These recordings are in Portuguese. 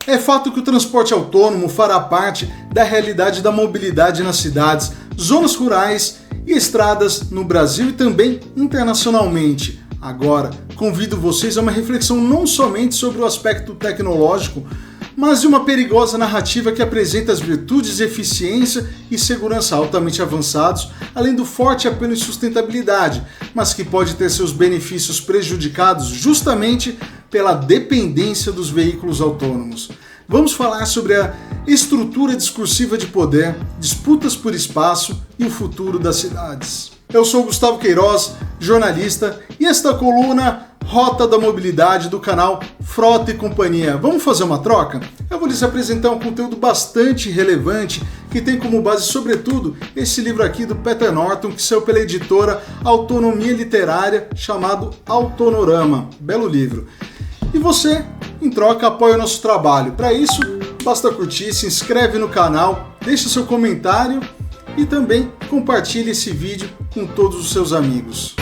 É fato que o transporte autônomo fará parte da realidade da mobilidade nas cidades, zonas rurais e estradas no Brasil e também internacionalmente. Agora, convido vocês a uma reflexão não somente sobre o aspecto tecnológico, mas de uma perigosa narrativa que apresenta as virtudes de eficiência e segurança altamente avançados, além do forte apelo em sustentabilidade, mas que pode ter seus benefícios prejudicados justamente pela dependência dos veículos autônomos. Vamos falar sobre a estrutura discursiva de poder, disputas por espaço e o futuro das cidades. Eu sou Gustavo Queiroz, jornalista, e esta coluna Rota da Mobilidade do canal Frota e Companhia. Vamos fazer uma troca? Eu vou lhes apresentar um conteúdo bastante relevante que tem como base, sobretudo, esse livro aqui do Peter Norton, que saiu pela editora Autonomia Literária, chamado Autonorama. Belo livro. E você, em troca, apoia o nosso trabalho. Para isso, basta curtir, se inscreve no canal, deixa seu comentário e também compartilhe esse vídeo com todos os seus amigos.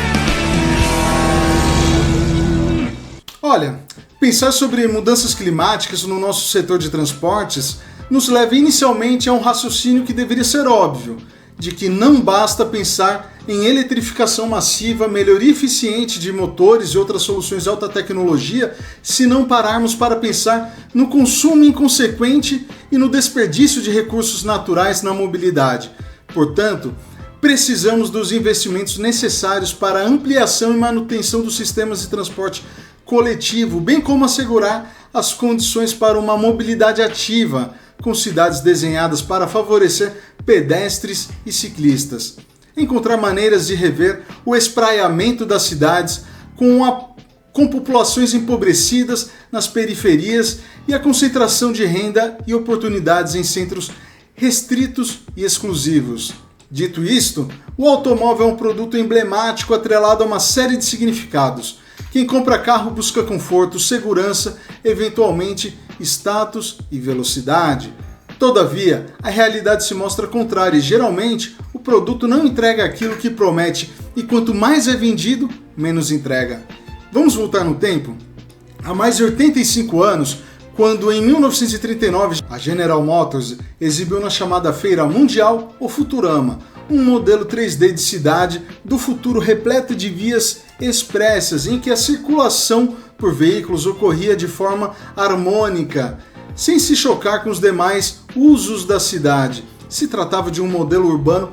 Olha, pensar sobre mudanças climáticas no nosso setor de transportes nos leva inicialmente a um raciocínio que deveria ser óbvio, de que não basta pensar em eletrificação massiva, melhoria eficiente de motores e outras soluções de alta tecnologia, se não pararmos para pensar no consumo inconsequente e no desperdício de recursos naturais na mobilidade. Portanto, precisamos dos investimentos necessários para a ampliação e manutenção dos sistemas de transporte coletivo, bem como assegurar as condições para uma mobilidade ativa, com cidades desenhadas para favorecer pedestres e ciclistas. Encontrar maneiras de rever o espraiamento das cidades com populações empobrecidas nas periferias e a concentração de renda e oportunidades em centros restritos e exclusivos. Dito isto, o automóvel é um produto emblemático atrelado a uma série de significados. Quem compra carro busca conforto, segurança, eventualmente status e velocidade. Todavia, a realidade se mostra contrária e geralmente o produto não entrega aquilo que promete e quanto mais é vendido, menos entrega. Vamos voltar no tempo? Há mais de 85 anos, quando em 1939 a General Motors exibiu na chamada Feira Mundial o Futurama, um modelo 3D de cidade do futuro repleto de vias expressas em que a circulação por veículos ocorria de forma harmônica, sem se chocar com os demais usos da cidade. Se tratava de um modelo urbano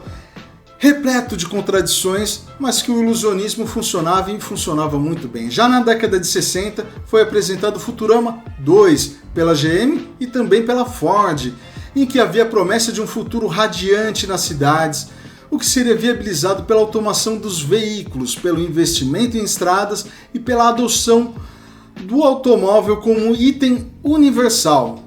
repleto de contradições, mas que o ilusionismo funcionava e funcionava muito bem. Já na década de 60 foi apresentado o Futurama 2 pela GM e também pela Ford, em que havia a promessa de um futuro radiante nas cidades, o que seria viabilizado pela automação dos veículos, pelo investimento em estradas e pela adoção do automóvel como item universal.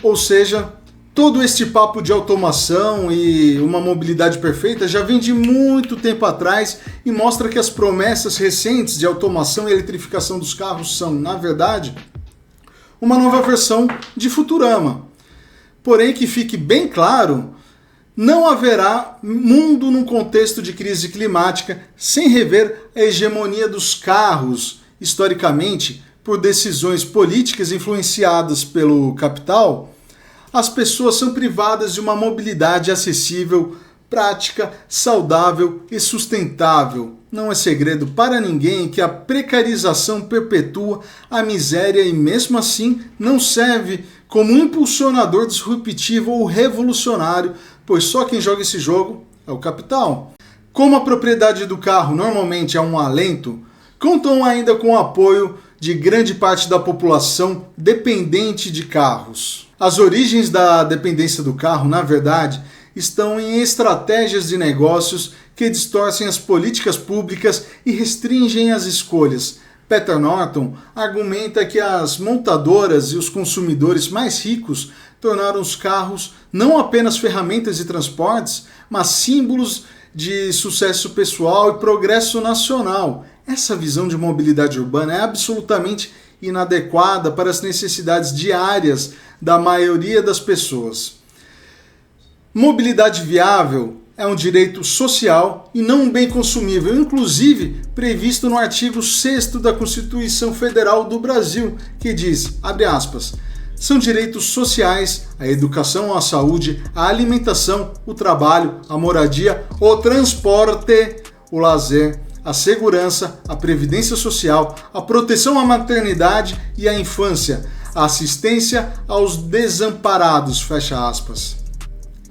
Ou seja, todo este papo de automação e uma mobilidade perfeita já vem de muito tempo atrás e mostra que as promessas recentes de automação e eletrificação dos carros são, na verdade, uma nova versão de Futurama. Porém, que fique bem claro, não haverá mundo num contexto de crise climática sem rever a hegemonia dos carros, historicamente, por decisões políticas influenciadas pelo capital. As pessoas são privadas de uma mobilidade acessível, prática, saudável e sustentável. Não é segredo para ninguém que a precarização perpetua a miséria e mesmo assim não serve como impulsionador disruptivo ou revolucionário, pois só quem joga esse jogo é o capital. Como a propriedade do carro normalmente é um alento, contam ainda com o apoio de grande parte da população dependente de carros. As origens da dependência do carro, na verdade, estão em estratégias de negócios que distorcem as políticas públicas e restringem as escolhas. Peter Norton argumenta que as montadoras e os consumidores mais ricos tornaram os carros não apenas ferramentas de transportes, mas símbolos de sucesso pessoal e progresso nacional. Essa visão de mobilidade urbana é absolutamente inadequada para as necessidades diárias da maioria das pessoas. Mobilidade viável é um direito social e não um bem consumível, inclusive previsto no artigo 6º da Constituição Federal do Brasil, que diz, abre aspas, são direitos sociais, a educação, a saúde, a alimentação, o trabalho, a moradia, o transporte, o lazer, a segurança, a previdência social, a proteção à maternidade e à infância, a assistência aos desamparados, fecha aspas.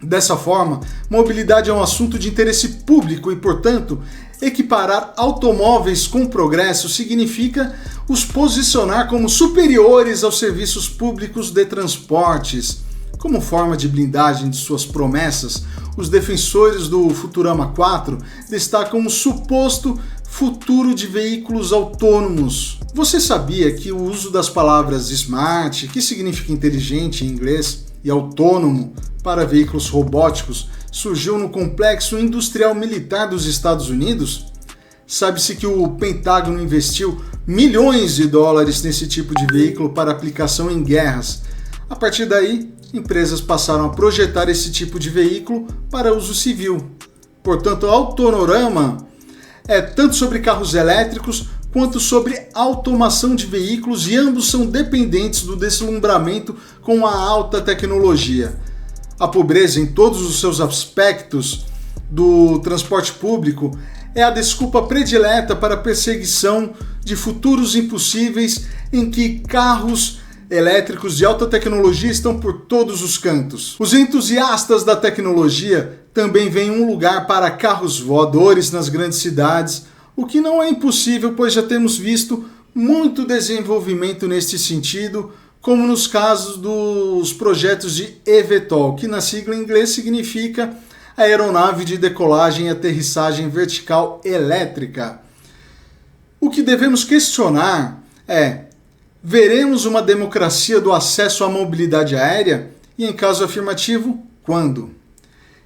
Dessa forma, mobilidade é um assunto de interesse público e, portanto, equiparar automóveis com progresso significa os posicionar como superiores aos serviços públicos de transportes. Como forma de blindagem de suas promessas, os defensores do Futurama 4 destacam um suposto futuro de veículos autônomos. Você sabia que o uso das palavras smart, que significa inteligente em inglês, e autônomo para veículos robóticos surgiu no complexo industrial militar dos Estados Unidos? Sabe-se que o Pentágono investiu milhões de dólares nesse tipo de veículo para aplicação em guerras. A partir daí, empresas passaram a projetar esse tipo de veículo para uso civil. Portanto, a Autonorama é tanto sobre carros elétricos quanto sobre automação de veículos e ambos são dependentes do deslumbramento com a alta tecnologia. A pobreza em todos os seus aspectos do transporte público é a desculpa predileta para a perseguição de futuros impossíveis em que carros elétricos de alta tecnologia estão por todos os cantos. Os entusiastas da tecnologia também veem um lugar para carros voadores nas grandes cidades, o que não é impossível, pois já temos visto muito desenvolvimento neste sentido, como nos casos dos projetos de eVTOL, que na sigla em inglês significa Aeronave de Decolagem e Aterrissagem Vertical Elétrica. O que devemos questionar é: veremos uma democracia do acesso à mobilidade aérea? E em caso afirmativo, quando?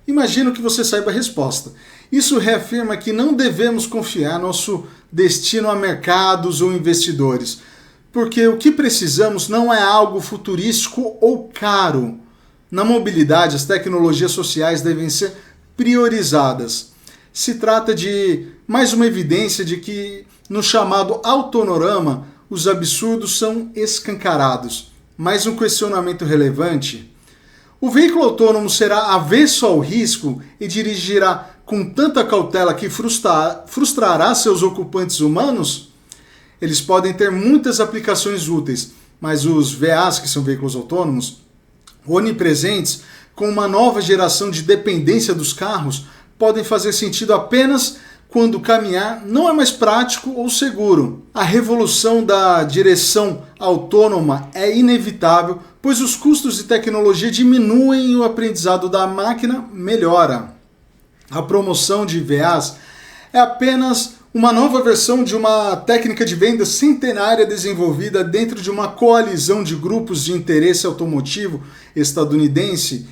Imagino que você saiba a resposta. Isso reafirma que não devemos confiar nosso destino a mercados ou investidores, porque o que precisamos não é algo futurístico ou caro. Na mobilidade, as tecnologias sociais devem ser priorizadas. Se trata de mais uma evidência de que, no chamado Autonorama, os absurdos são escancarados. Mais um questionamento relevante: o veículo autônomo será avesso ao risco e dirigirá com tanta cautela que frustrará seus ocupantes humanos? Eles podem ter muitas aplicações úteis, mas os VAs, que são veículos autônomos, onipresentes, com uma nova geração de dependência dos carros, podem fazer sentido apenas quando caminhar não é mais prático ou seguro. A revolução da direção autônoma é inevitável, pois os custos de tecnologia diminuem e o aprendizado da máquina melhora. A promoção de VAs é apenas uma nova versão de uma técnica de venda centenária desenvolvida dentro de uma coalizão de grupos de interesse automotivo estadunidense,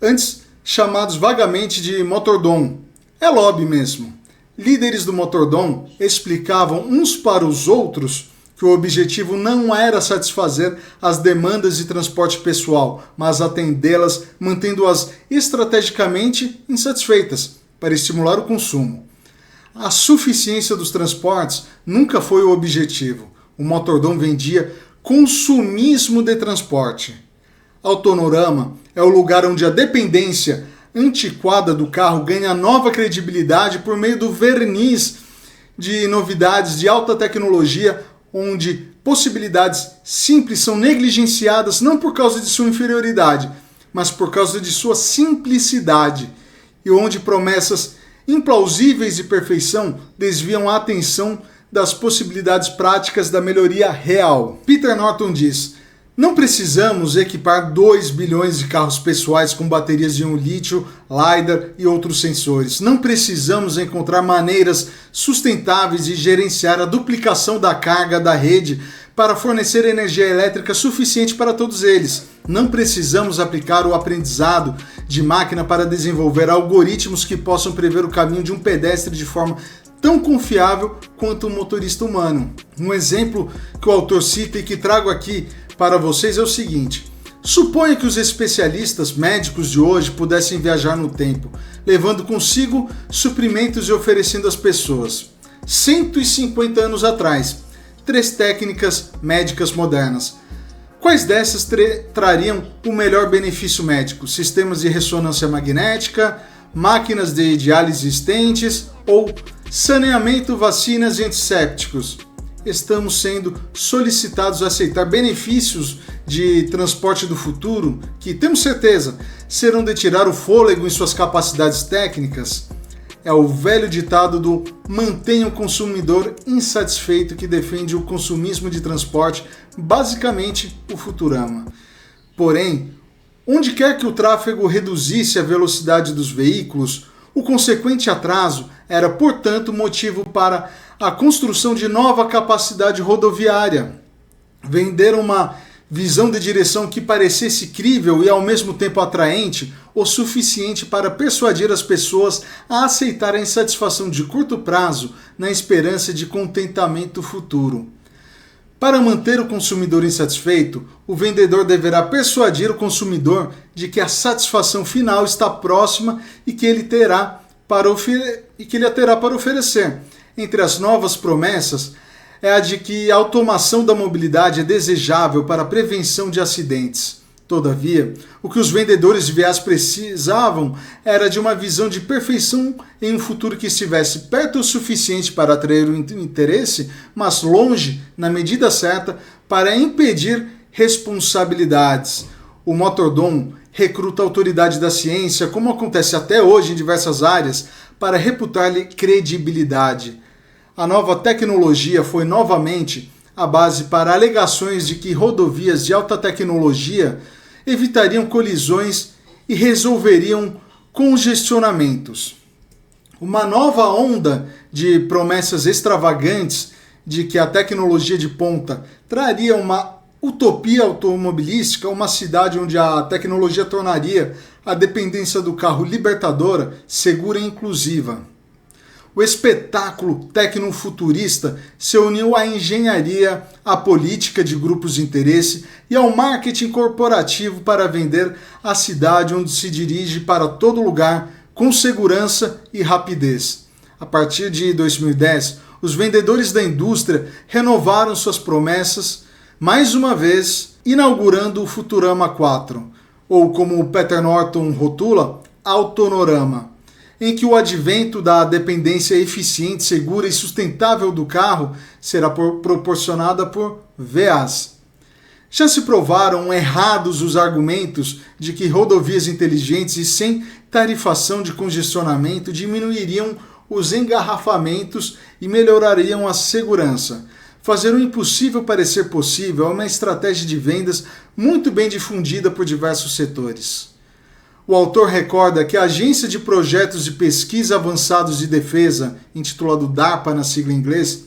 antes chamados vagamente de Motordom. É lobby mesmo. Líderes do Motordom explicavam uns para os outros que o objetivo não era satisfazer as demandas de transporte pessoal, mas atendê-las mantendo-as estrategicamente insatisfeitas, para estimular o consumo. A suficiência dos transportes nunca foi o objetivo. O Motordom vendia consumismo de transporte. Autonorama é o lugar onde a dependência antiquada do carro ganha nova credibilidade por meio do verniz de novidades de alta tecnologia, onde possibilidades simples são negligenciadas não por causa de sua inferioridade, mas por causa de sua simplicidade, e onde promessas implausíveis de perfeição desviam a atenção das possibilidades práticas da melhoria real. Peter Norton diz: não precisamos equipar 2 bilhões de carros pessoais com baterias de lítio, LiDAR e outros sensores. Não precisamos encontrar maneiras sustentáveis de gerenciar a duplicação da carga da rede para fornecer energia elétrica suficiente para todos eles. Não precisamos aplicar o aprendizado de máquina para desenvolver algoritmos que possam prever o caminho de um pedestre de forma tão confiável quanto um motorista humano. Um exemplo que o autor cita e que trago aqui para vocês é o seguinte: suponha que os especialistas médicos de hoje pudessem viajar no tempo, levando consigo suprimentos e oferecendo às pessoas. 150 anos atrás, 3 técnicas médicas modernas. Quais dessas trariam o melhor benefício médico? Sistemas de ressonância magnética, máquinas de diálise existentes ou saneamento, vacinas e antissépticos? Estamos sendo solicitados a aceitar benefícios de transporte do futuro que, temos certeza, serão de tirar o fôlego em suas capacidades técnicas? É o velho ditado do mantenha o consumidor insatisfeito que defende o consumismo de transporte, basicamente o Futurama. Porém, onde quer que o tráfego reduzisse a velocidade dos veículos, o consequente atraso era, portanto, motivo para a construção de nova capacidade rodoviária. Vender uma visão de direção que parecesse crível e ao mesmo tempo atraente o suficiente para persuadir as pessoas a aceitar a insatisfação de curto prazo na esperança de contentamento futuro. Para manter o consumidor insatisfeito, o vendedor deverá persuadir o consumidor de que a satisfação final está próxima e que ele terá para oferecer. Entre as novas promessas é a de que a automação da mobilidade é desejável para a prevenção de acidentes. Todavia, o que os vendedores de viagens precisavam era de uma visão de perfeição em um futuro que estivesse perto o suficiente para atrair o interesse, mas longe, na medida certa, para impedir responsabilidades. O Motordom recruta a autoridade da ciência, como acontece até hoje em diversas áreas, para reputar-lhe credibilidade. A nova tecnologia foi novamente a base para alegações de que rodovias de alta tecnologia evitariam colisões e resolveriam congestionamentos. Uma nova onda de promessas extravagantes de que a tecnologia de ponta traria uma utopia automobilística, uma cidade onde a tecnologia tornaria a dependência do carro libertadora, segura e inclusiva. O espetáculo tecnofuturista se uniu à engenharia, à política de grupos de interesse e ao marketing corporativo para vender a cidade onde se dirige para todo lugar com segurança e rapidez. A partir de 2010, os vendedores da indústria renovaram suas promessas, mais uma vez inaugurando o Futurama 4, ou como o Peter Norton rotula, Autonorama, em que o advento da dependência eficiente, segura e sustentável do carro será proporcionada por VAs. Já se provaram errados os argumentos de que rodovias inteligentes e sem tarifação de congestionamento diminuiriam os engarrafamentos e melhorariam a segurança. Fazer o impossível parecer possível é uma estratégia de vendas muito bem difundida por diversos setores. O autor recorda que a Agência de Projetos de Pesquisa Avançados de Defesa, intitulado DARPA na sigla em inglês,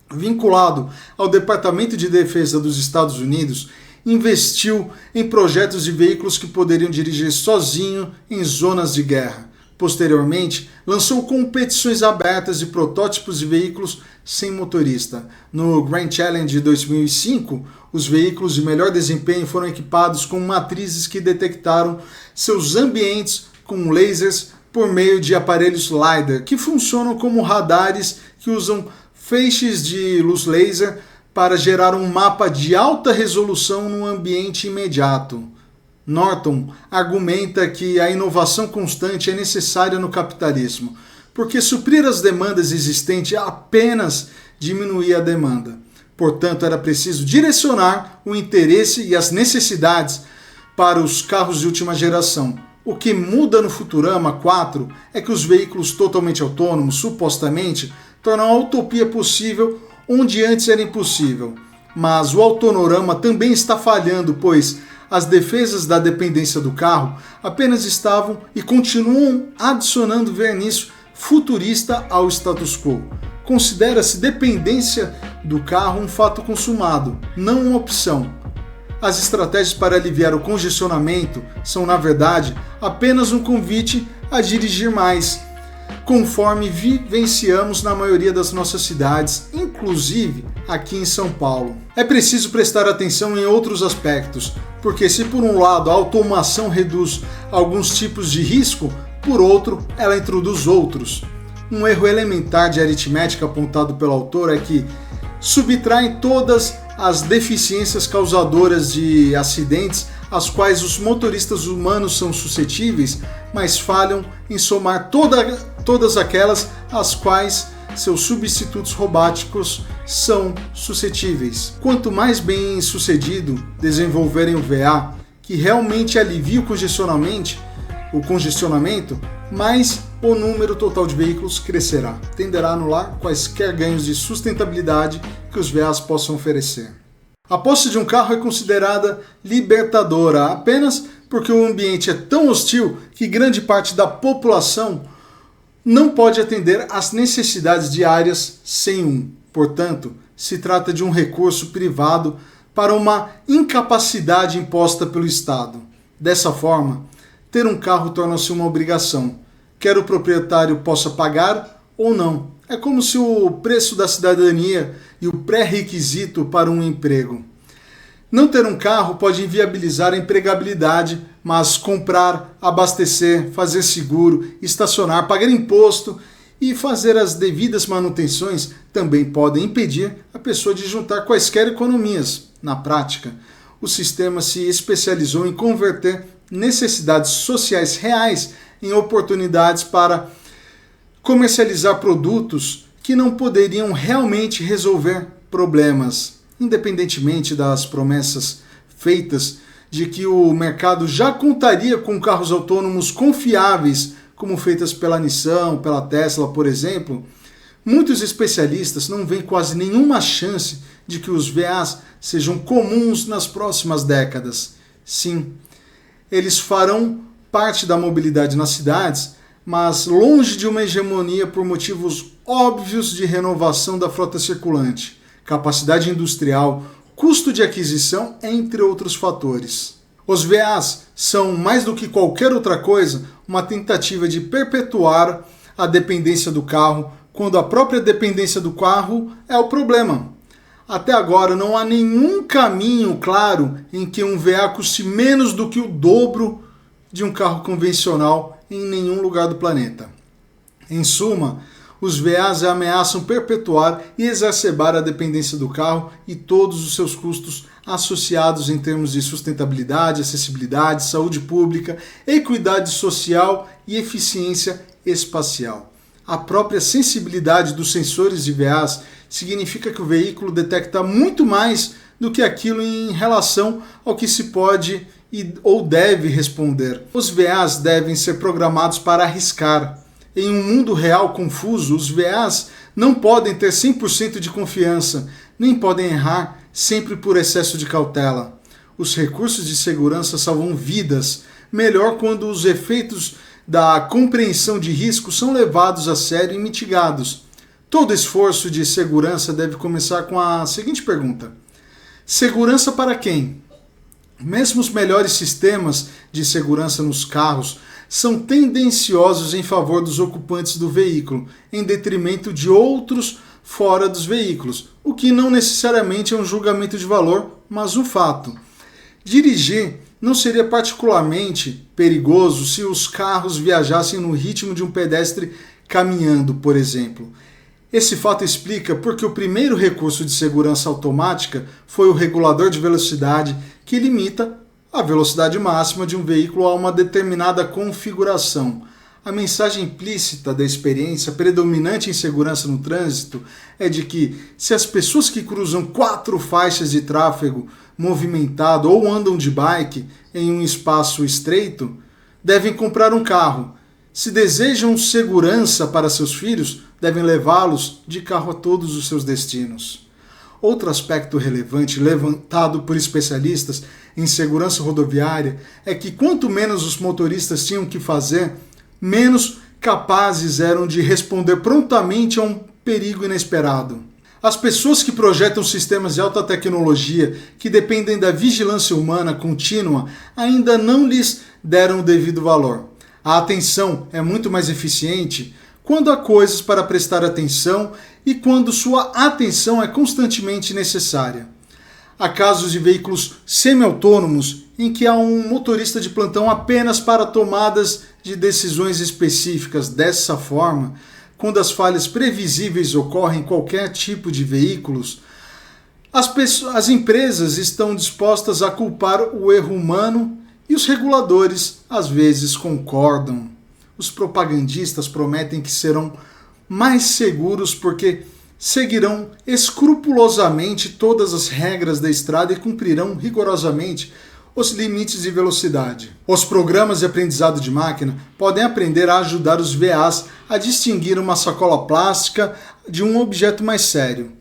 vinculado ao Departamento de Defesa dos Estados Unidos, investiu em projetos de veículos que poderiam dirigir sozinho em zonas de guerra. Posteriormente, lançou competições abertas de protótipos de veículos sem motorista. No Grand Challenge de 2005, os veículos de melhor desempenho foram equipados com matrizes que detectaram seus ambientes com lasers por meio de aparelhos LiDAR, que funcionam como radares que usam feixes de luz laser para gerar um mapa de alta resolução no ambiente imediato. Norton argumenta que a inovação constante é necessária no capitalismo, porque suprir as demandas existentes apenas diminuía a demanda. Portanto, era preciso direcionar o interesse e as necessidades para os carros de última geração. O que muda no Futurama 4 é que os veículos totalmente autônomos, supostamente, tornam a utopia possível onde antes era impossível. Mas o Autonorama também está falhando, pois as defesas da dependência do carro apenas estavam e continuam adicionando verniz futurista ao status quo. Considera-se dependência do carro um fato consumado, não uma opção. As estratégias para aliviar o congestionamento são, na verdade, apenas um convite a dirigir mais, conforme vivenciamos na maioria das nossas cidades, inclusive aqui em São Paulo. É preciso prestar atenção em outros aspectos, porque se por um lado a automação reduz alguns tipos de risco, por outro, ela introduz outros. Um erro elementar de aritmética apontado pelo autor é que subtrai todas as deficiências causadoras de acidentes às quais os motoristas humanos são suscetíveis, mas falham em somar todas aquelas às quais seus substitutos robóticos são suscetíveis. Quanto mais bem sucedido desenvolverem o VA, que realmente alivia o congestionamento, mais o número total de veículos crescerá. Tenderá a anular quaisquer ganhos de sustentabilidade que os VAs possam oferecer. A posse de um carro é considerada libertadora apenas porque o ambiente é tão hostil que grande parte da população não pode atender às necessidades diárias sem um. Portanto, se trata de um recurso privado para uma incapacidade imposta pelo Estado. Dessa forma, ter um carro torna-se uma obrigação, quer o proprietário possa pagar ou não. É como se o preço da cidadania e o pré-requisito para um emprego. Não ter um carro pode inviabilizar a empregabilidade, mas comprar, abastecer, fazer seguro, estacionar, pagar imposto e fazer as devidas manutenções também podem impedir a pessoa de juntar quaisquer economias. Na prática, o sistema se especializou em converter necessidades sociais reais em oportunidades para comercializar produtos que não poderiam realmente resolver problemas, independentemente das promessas feitas de que o mercado já contaria com carros autônomos confiáveis, como feitas pela Nissan, pela Tesla, por exemplo. Muitos especialistas não veem quase nenhuma chance de que os VAs sejam comuns nas próximas décadas. Sim, eles farão parte da mobilidade nas cidades, mas longe de uma hegemonia por motivos óbvios de renovação da frota circulante, capacidade industrial, custo de aquisição, entre outros fatores. Os VAs são, mais do que qualquer outra coisa, uma tentativa de perpetuar a dependência do carro, quando a própria dependência do carro é o problema. Até agora não há nenhum caminho claro em que um VA custe menos do que o dobro de um carro convencional em nenhum lugar do planeta. Em suma, os VAs ameaçam perpetuar e exacerbar a dependência do carro e todos os seus custos associados em termos de sustentabilidade, acessibilidade, saúde pública, equidade social e eficiência espacial. A própria sensibilidade dos sensores de VAs significa que o veículo detecta muito mais do que aquilo em relação ao que se pode ou deve responder. Os VAs devem ser programados para arriscar. Em um mundo real confuso, os VAs não podem ter 100% de confiança, nem podem errar sempre por excesso de cautela. Os recursos de segurança salvam vidas, melhor quando os efeitos da compreensão de risco são levados a sério e mitigados. Todo esforço de segurança deve começar com a seguinte pergunta: segurança para quem? Mesmo os melhores sistemas de segurança nos carros são tendenciosos em favor dos ocupantes do veículo, em detrimento de outros fora dos veículos, o que não necessariamente é um julgamento de valor, mas um fato. Dirigir não seria particularmente perigoso se os carros viajassem no ritmo de um pedestre caminhando, por exemplo. Esse fato explica porque o primeiro recurso de segurança automática foi o regulador de velocidade, que limita a velocidade máxima de um veículo a uma determinada configuração. A mensagem implícita da experiência predominante em segurança no trânsito é de que, se as pessoas que cruzam 4 faixas de tráfego movimentado ou andam de bike em um espaço estreito, devem comprar um carro. Se desejam segurança para seus filhos, devem levá-los de carro a todos os seus destinos. Outro aspecto relevante levantado por especialistas em segurança rodoviária é que quanto menos os motoristas tinham que fazer, menos capazes eram de responder prontamente a um perigo inesperado. As pessoas que projetam sistemas de alta tecnologia que dependem da vigilância humana contínua ainda não lhes deram o devido valor. A atenção é muito mais eficiente quando há coisas para prestar atenção e quando sua atenção é constantemente necessária. Há casos de veículos semi-autônomos em que há um motorista de plantão apenas para tomadas de decisões específicas. Dessa forma, quando as falhas previsíveis ocorrem em qualquer tipo de veículos, As empresas estão dispostas a culpar o erro humano e os reguladores às vezes concordam. Os propagandistas prometem que serão mais seguros porque seguirão escrupulosamente todas as regras da estrada e cumprirão rigorosamente os limites de velocidade. Os programas de aprendizado de máquina podem aprender a ajudar os VAs a distinguir uma sacola plástica de um objeto mais sério.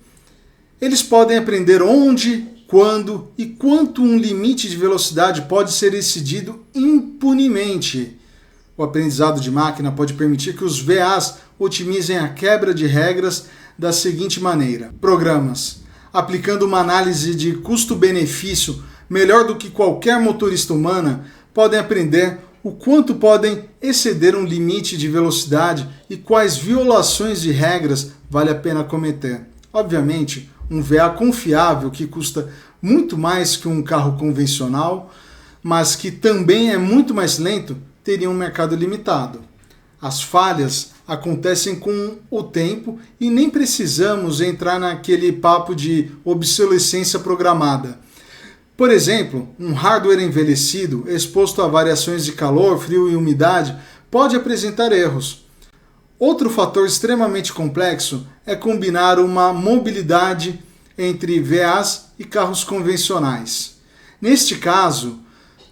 Eles podem aprender onde, quando e quanto um limite de velocidade pode ser excedido impunemente. O aprendizado de máquina pode permitir que os VAs otimizem a quebra de regras da seguinte maneira: programas aplicando uma análise de custo-benefício melhor do que qualquer motorista humana podem aprender o quanto podem exceder um limite de velocidade e quais violações de regras vale a pena cometer. Obviamente, um VA confiável que custa muito mais que um carro convencional, mas que também é muito mais lento, teria um mercado limitado. As falhas acontecem com o tempo e nem precisamos entrar naquele papo de obsolescência programada. Por exemplo, um hardware envelhecido, exposto a variações de calor, frio e umidade, pode apresentar erros. Outro fator extremamente complexo é combinar uma mobilidade entre VAs e carros convencionais. Neste caso,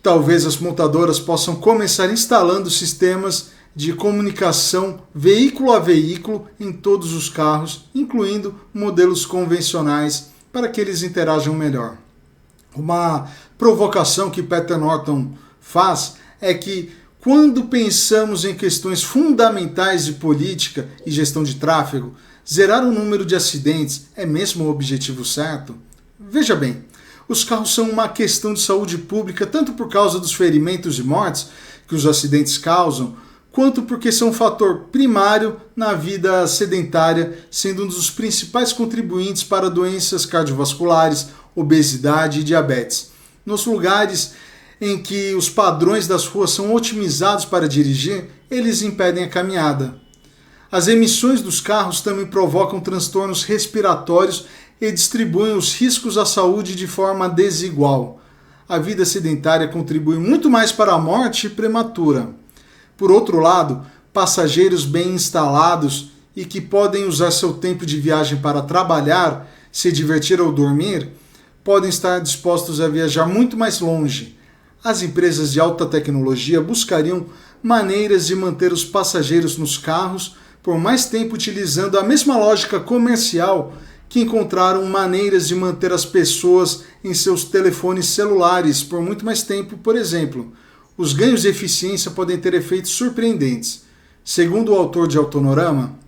talvez as montadoras possam começar instalando sistemas de comunicação veículo a veículo em todos os carros, incluindo modelos convencionais, para que eles interajam melhor. Uma provocação que Peter Norton faz é que, quando pensamos em questões fundamentais de política e gestão de tráfego, zerar o número de acidentes é mesmo o objetivo certo? Veja bem, os carros são uma questão de saúde pública tanto por causa dos ferimentos e mortes que os acidentes causam, quanto porque são um fator primário na vida sedentária, sendo um dos principais contribuintes para doenças cardiovasculares, obesidade e diabetes. Nos lugares em que os padrões das ruas são otimizados para dirigir, eles impedem a caminhada. As emissões dos carros também provocam transtornos respiratórios e distribuem os riscos à saúde de forma desigual. A vida sedentária contribui muito mais para a morte prematura. Por outro lado, passageiros bem instalados e que podem usar seu tempo de viagem para trabalhar, se divertir ou dormir, podem estar dispostos a viajar muito mais longe. As empresas de alta tecnologia buscariam maneiras de manter os passageiros nos carros por mais tempo, utilizando a mesma lógica comercial que encontraram maneiras de manter as pessoas em seus telefones celulares por muito mais tempo. Por exemplo, os ganhos de eficiência podem ter efeitos surpreendentes. Segundo o autor de Autonorama,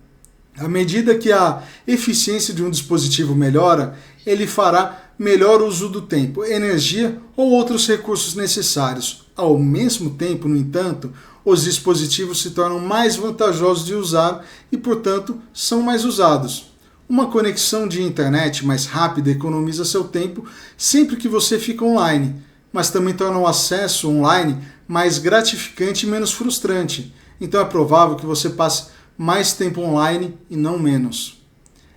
à medida que a eficiência de um dispositivo melhora, ele fará melhor uso do tempo, energia ou outros recursos necessários. Ao mesmo tempo, no entanto, os dispositivos se tornam mais vantajosos de usar e, portanto, são mais usados. Uma conexão de internet mais rápida economiza seu tempo sempre que você fica online, mas também torna o acesso online mais gratificante e menos frustrante. Então é provável que você passe mais tempo online e não menos.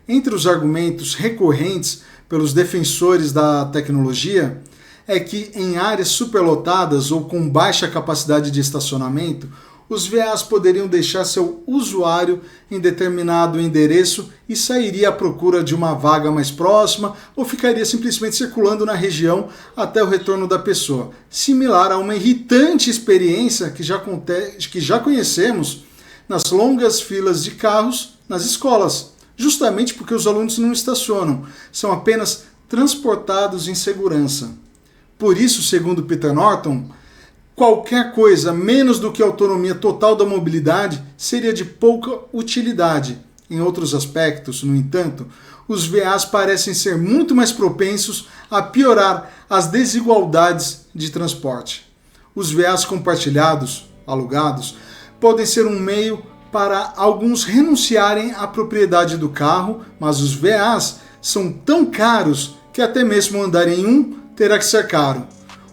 Entre os argumentos recorrentes pelos defensores da tecnologia é que em áreas superlotadas ou com baixa capacidade de estacionamento, os VAs poderiam deixar seu usuário em determinado endereço e sairia à procura de uma vaga mais próxima ou ficaria simplesmente circulando na região até o retorno da pessoa, similar a uma irritante experiência que já conhecemos nas longas filas de carros nas escolas, justamente porque os alunos não estacionam, são apenas transportados em segurança. Por isso, segundo Peter Norton, qualquer coisa menos do que a autonomia total da mobilidade seria de pouca utilidade. Em outros aspectos, no entanto, os VAs parecem ser muito mais propensos a piorar as desigualdades de transporte. Os VAs compartilhados, alugados, podem ser um meio para alguns renunciarem à propriedade do carro, mas os VAs são tão caros que até mesmo andar em um terá que ser caro.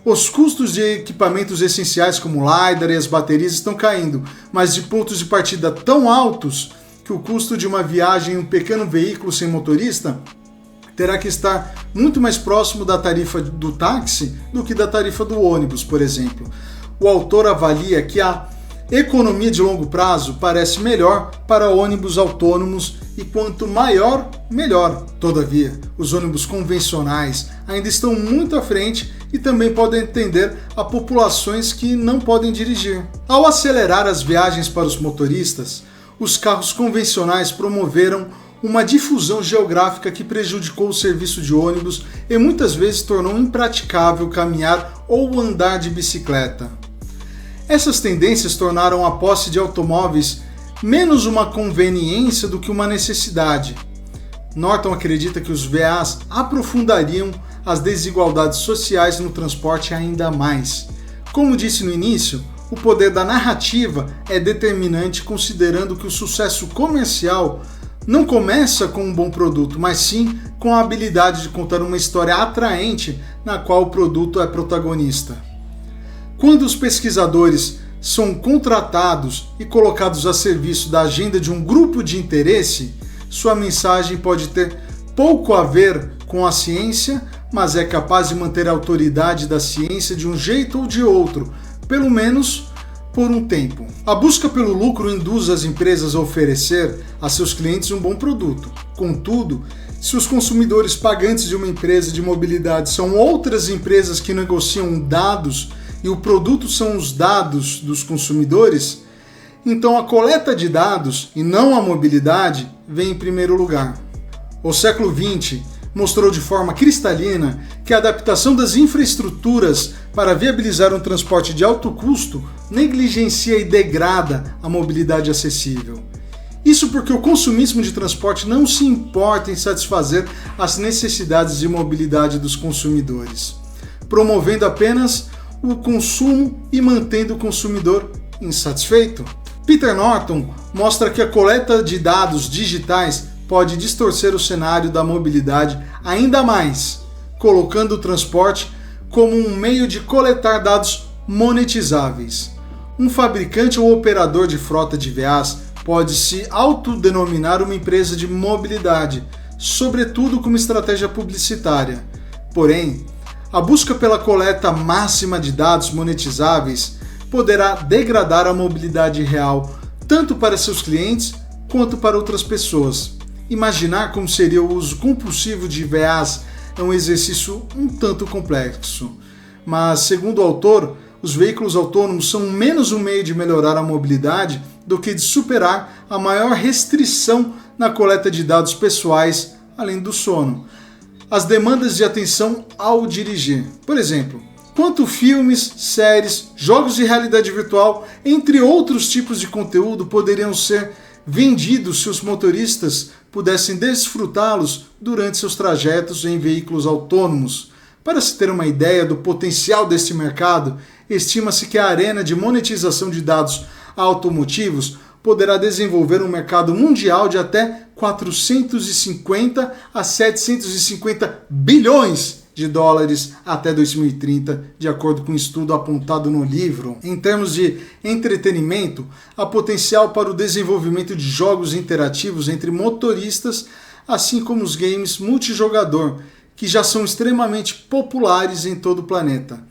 Os custos de equipamentos essenciais como o LiDAR e as baterias estão caindo, mas de pontos de partida tão altos que o custo de uma viagem em um pequeno veículo sem motorista terá que estar muito mais próximo da tarifa do táxi do que da tarifa do ônibus, por exemplo. O autor avalia que a economia de longo prazo parece melhor para ônibus autônomos e quanto maior, melhor. Todavia, os ônibus convencionais ainda estão muito à frente e também podem atender a populações que não podem dirigir. Ao acelerar as viagens para os motoristas, os carros convencionais promoveram uma difusão geográfica que prejudicou o serviço de ônibus e muitas vezes tornou impraticável caminhar ou andar de bicicleta. Essas tendências tornaram a posse de automóveis menos uma conveniência do que uma necessidade. Norton acredita que os VAs aprofundariam as desigualdades sociais no transporte ainda mais. Como disse no início, o poder da narrativa é determinante, considerando que o sucesso comercial não começa com um bom produto, mas sim com a habilidade de contar uma história atraente na qual o produto é protagonista. Quando os pesquisadores são contratados e colocados a serviço da agenda de um grupo de interesse, sua mensagem pode ter pouco a ver com a ciência, mas é capaz de manter a autoridade da ciência de um jeito ou de outro, pelo menos por um tempo. A busca pelo lucro induz as empresas a oferecer a seus clientes um bom produto. Contudo, se os consumidores pagantes de uma empresa de mobilidade são outras empresas que negociam dados e o produto são os dados dos consumidores, então a coleta de dados e não a mobilidade vem em primeiro lugar. O século XX mostrou de forma cristalina que a adaptação das infraestruturas para viabilizar um transporte de alto custo negligencia e degrada a mobilidade acessível. Isso porque o consumismo de transporte não se importa em satisfazer as necessidades de mobilidade dos consumidores, promovendo apenas o consumo e mantendo o consumidor insatisfeito. Peter Norton mostra que a coleta de dados digitais pode distorcer o cenário da mobilidade ainda mais, colocando o transporte como um meio de coletar dados monetizáveis. Um fabricante ou operador de frota de VAs pode se autodenominar uma empresa de mobilidade, sobretudo como estratégia publicitária. Porém, a busca pela coleta máxima de dados monetizáveis poderá degradar a mobilidade real, tanto para seus clientes quanto para outras pessoas. Imaginar como seria o uso compulsivo de VAs é um exercício um tanto complexo, mas, segundo o autor, os veículos autônomos são menos um meio de melhorar a mobilidade do que de superar a maior restrição na coleta de dados pessoais, além do sono. As demandas de atenção ao dirigir. Por exemplo, quanto filmes, séries, jogos de realidade virtual, entre outros tipos de conteúdo poderiam ser vendidos se os motoristas pudessem desfrutá-los durante seus trajetos em veículos autônomos. Para se ter uma ideia do potencial deste mercado, estima-se que a arena de monetização de dados automotivos poderá desenvolver um mercado mundial de até 450 a 750 bilhões de dólares até 2030, de acordo com um estudo apontado no livro. Em termos de entretenimento, há potencial para o desenvolvimento de jogos interativos entre motoristas, assim como os games multijogador, que já são extremamente populares em todo o planeta.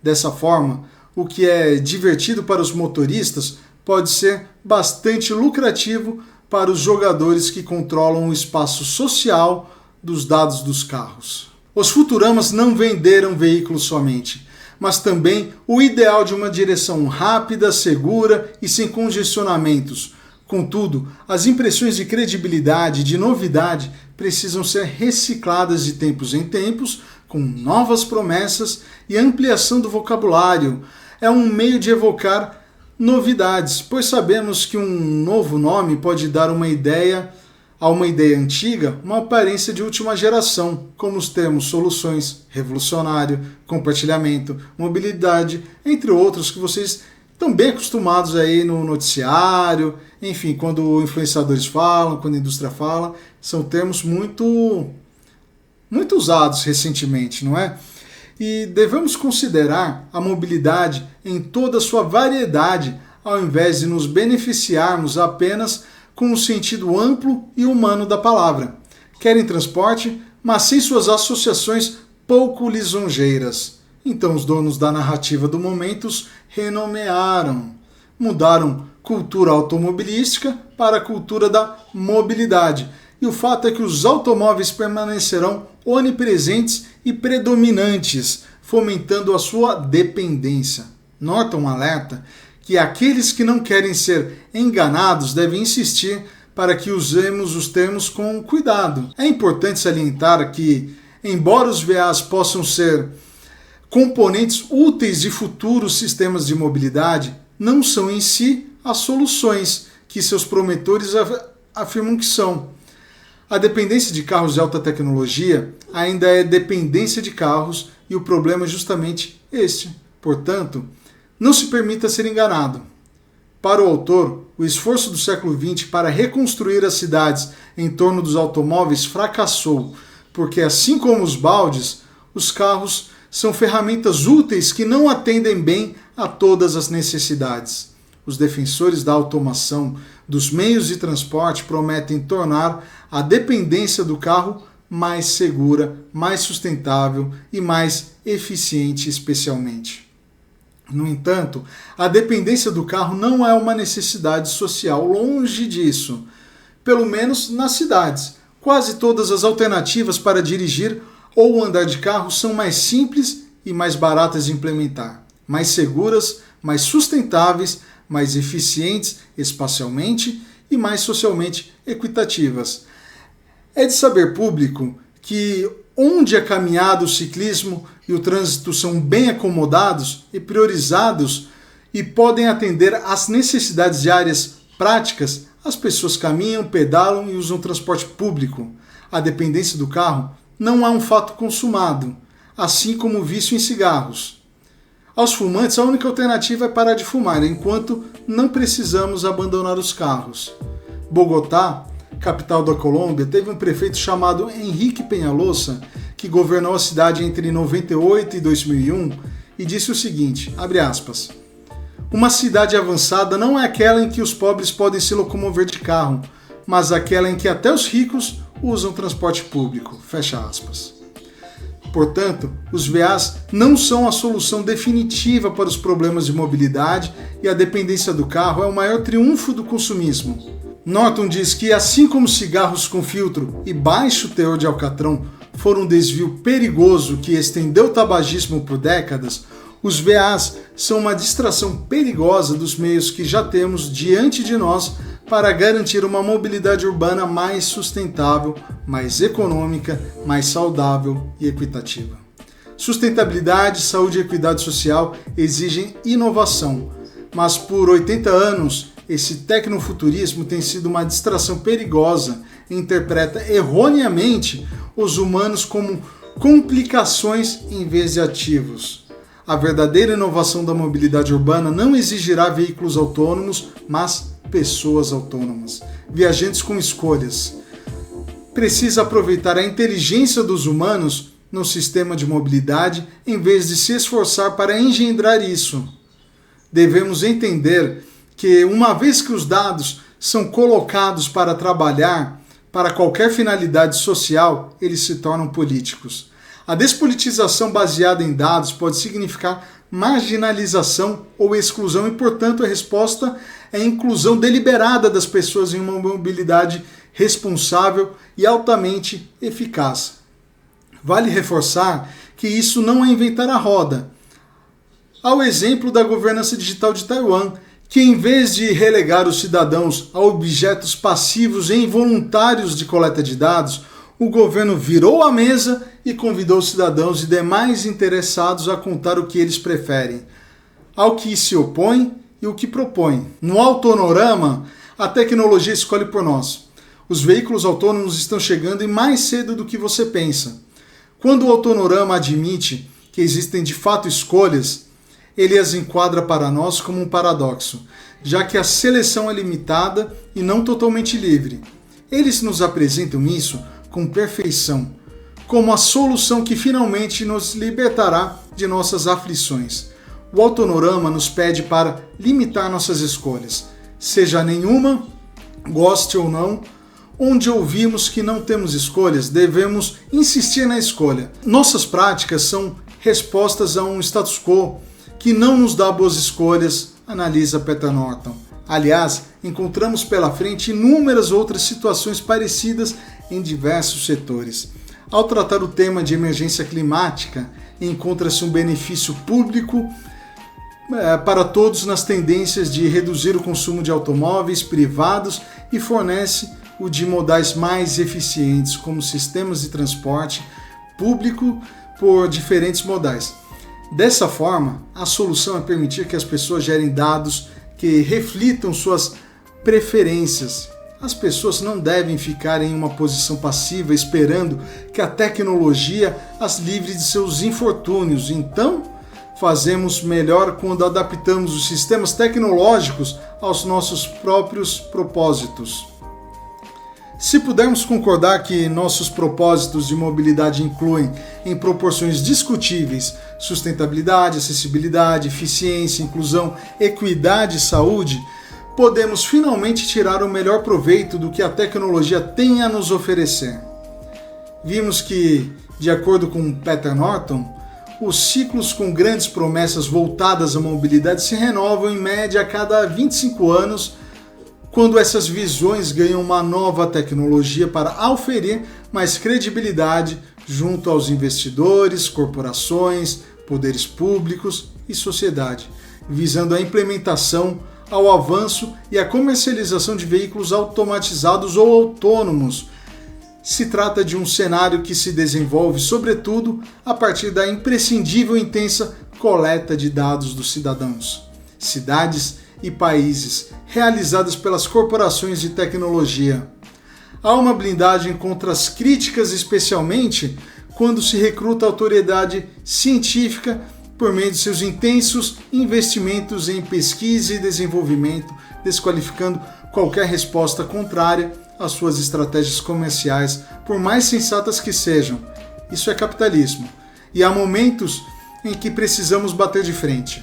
Dessa forma, o que é divertido para os motoristas pode ser bastante lucrativo para os jogadores que controlam o espaço social dos dados dos carros. Os Futuramas não venderam veículos somente, mas também o ideal de uma direção rápida, segura e sem congestionamentos. Contudo, as impressões de credibilidade e de novidade precisam ser recicladas de tempos em tempos, com novas promessas e ampliação do vocabulário. É um meio de evocar novidades, pois sabemos que um novo nome pode dar uma ideia a uma ideia antiga, uma aparência de última geração, como os termos soluções, revolucionário, compartilhamento, mobilidade, entre outros que vocês estão bem acostumados aí no noticiário, enfim, quando influenciadores falam, quando a indústria fala, são termos muito usados recentemente, não é? E devemos considerar a mobilidade em toda a sua variedade, ao invés de nos beneficiarmos apenas com o sentido amplo e humano da palavra. Querem transporte? mas sem suas associações pouco lisonjeiras. Então os donos da narrativa do momento os renomearam, mudaram cultura automobilística para a cultura da mobilidade. E o fato é que os automóveis permanecerão onipresentes e predominantes, fomentando a sua dependência. Norton alerta que aqueles que não querem ser enganados devem insistir para que usemos os termos com cuidado. É importante salientar que, embora os VAs possam ser componentes úteis de futuros sistemas de mobilidade, não são em si as soluções que seus promotores afirmam que são. A dependência de carros de alta tecnologia ainda é dependência de carros e o problema é justamente este. Portanto, não se permita ser enganado. Para o autor, o esforço do século XX para reconstruir as cidades em torno dos automóveis fracassou, porque assim como os baldes, os carros são ferramentas úteis que não atendem bem a todas as necessidades. Os defensores da automação dos meios de transporte prometem tornar a dependência do carro mais segura, mais sustentável e mais eficiente especialmente. No entanto, a dependência do carro não é uma necessidade social, longe disso. Pelo menos nas cidades. Quase todas as alternativas para dirigir ou andar de carro são mais simples e mais baratas de implementar, mais seguras, mais sustentáveis, mais eficientes espacialmente e mais socialmente equitativas. É de saber público que onde a caminhada, o ciclismo e o trânsito são bem acomodados e priorizados e podem atender às necessidades diárias práticas, as pessoas caminham, pedalam e usam transporte público. A dependência do carro não é um fato consumado, assim como o vício em cigarros. Aos fumantes, a única alternativa é parar de fumar, enquanto não precisamos abandonar os carros. Bogotá, capital da Colômbia, teve um prefeito chamado Henrique Peñalosa, que governou a cidade entre 98 e 2001, e disse o seguinte, abre aspas, uma cidade avançada não é aquela em que os pobres podem se locomover de carro, mas aquela em que até os ricos usam transporte público, fecha aspas. Portanto, os VAs não são a solução definitiva para os problemas de mobilidade e a dependência do carro é o maior triunfo do consumismo. Norton diz que, assim como cigarros com filtro e baixo teor de alcatrão foram um desvio perigoso que estendeu o tabagismo por décadas, os VAs são uma distração perigosa dos meios que já temos diante de nós para garantir uma mobilidade urbana mais sustentável, mais econômica, mais saudável e equitativa. Sustentabilidade, saúde e equidade social exigem inovação, mas por 80 anos esse tecnofuturismo tem sido uma distração perigosa e interpreta erroneamente os humanos como complicações em vez de ativos. A verdadeira inovação da mobilidade urbana não exigirá veículos autônomos, mas pessoas autônomas, viajantes com escolhas. Precisa aproveitar a inteligência dos humanos no sistema de mobilidade em vez de se esforçar para engendrar isso. Devemos entender que, uma vez que os dados são colocados para trabalhar para qualquer finalidade social, eles se tornam políticos. A despolitização baseada em dados pode significar marginalização ou exclusão e, portanto, a resposta é a inclusão deliberada das pessoas em uma mobilidade responsável e altamente eficaz. Vale reforçar que isso não é inventar a roda. Ao exemplo da governança digital de Taiwan, que em vez de relegar os cidadãos a objetos passivos e involuntários de coleta de dados, o governo virou a mesa e convidou os cidadãos e demais interessados a contar o que eles preferem, ao que se opõe e o que propõe. No Autonorama, a tecnologia escolhe por nós. Os veículos autônomos estão chegando e mais cedo do que você pensa. Quando o Autonorama admite que existem de fato escolhas, ele as enquadra para nós como um paradoxo, já que a seleção é limitada e não totalmente livre. Eles nos apresentam isso com perfeição, como a solução que finalmente nos libertará de nossas aflições. O Autonorama nos pede para limitar nossas escolhas, seja nenhuma, goste ou não, onde ouvimos que não temos escolhas, devemos insistir na escolha. Nossas práticas são respostas a um status quo que não nos dá boas escolhas, analisa Peter Norton. Aliás, encontramos pela frente inúmeras outras situações parecidas em diversos setores. Ao tratar o tema de emergência climática, encontra-se um benefício público para todos nas tendências de reduzir o consumo de automóveis privados e fornece o de modais mais eficientes, como sistemas de transporte público por diferentes modais. Dessa forma, a solução é permitir que as pessoas gerem dados que reflitam suas preferências. As pessoas não devem ficar em uma posição passiva esperando que a tecnologia as livre de seus infortúnios. Então, fazemos melhor quando adaptamos os sistemas tecnológicos aos nossos próprios propósitos. Se pudermos concordar que nossos propósitos de mobilidade incluem, em proporções discutíveis, sustentabilidade, acessibilidade, eficiência, inclusão, equidade e saúde, podemos finalmente tirar o melhor proveito do que a tecnologia tem a nos oferecer. Vimos que, de acordo com Peter Norton, os ciclos com grandes promessas voltadas à mobilidade se renovam em média a cada 25 anos, quando essas visões ganham uma nova tecnologia para auferir mais credibilidade junto aos investidores, corporações, poderes públicos e sociedade, visando a implementação, ao avanço e à comercialização de veículos automatizados ou autônomos. Se trata de um cenário que se desenvolve, sobretudo, a partir da imprescindível e intensa coleta de dados dos cidadãos, cidades e países, realizadas pelas corporações de tecnologia. Há uma blindagem contra as críticas, especialmente quando se recruta a autoridade científica por meio de seus intensos investimentos em pesquisa e desenvolvimento, desqualificando qualquer resposta contrária às suas estratégias comerciais, por mais sensatas que sejam. Isso é capitalismo. E há momentos em que precisamos bater de frente.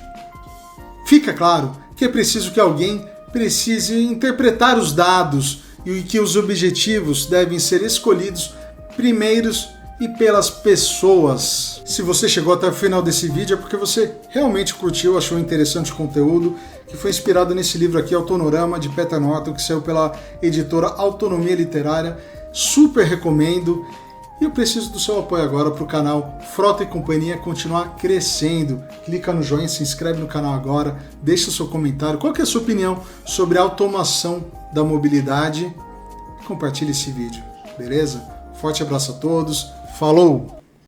Fica claro que é preciso que alguém precise interpretar os dados e que os objetivos devem ser escolhidos primeiros e pelas pessoas. Se você chegou até o final desse vídeo é porque você realmente curtiu, achou interessante o conteúdo, que foi inspirado nesse livro aqui, Autonorama, de Peter Norton, que saiu pela editora Autonomia Literária. Super recomendo. E eu preciso do seu apoio agora para o canal Frota e Companhia continuar crescendo. Clica no joinha, se inscreve no canal agora, deixa seu comentário. Qual que é a sua opinião sobre a automação da mobilidade? Compartilhe esse vídeo, beleza? Forte abraço a todos. Falou!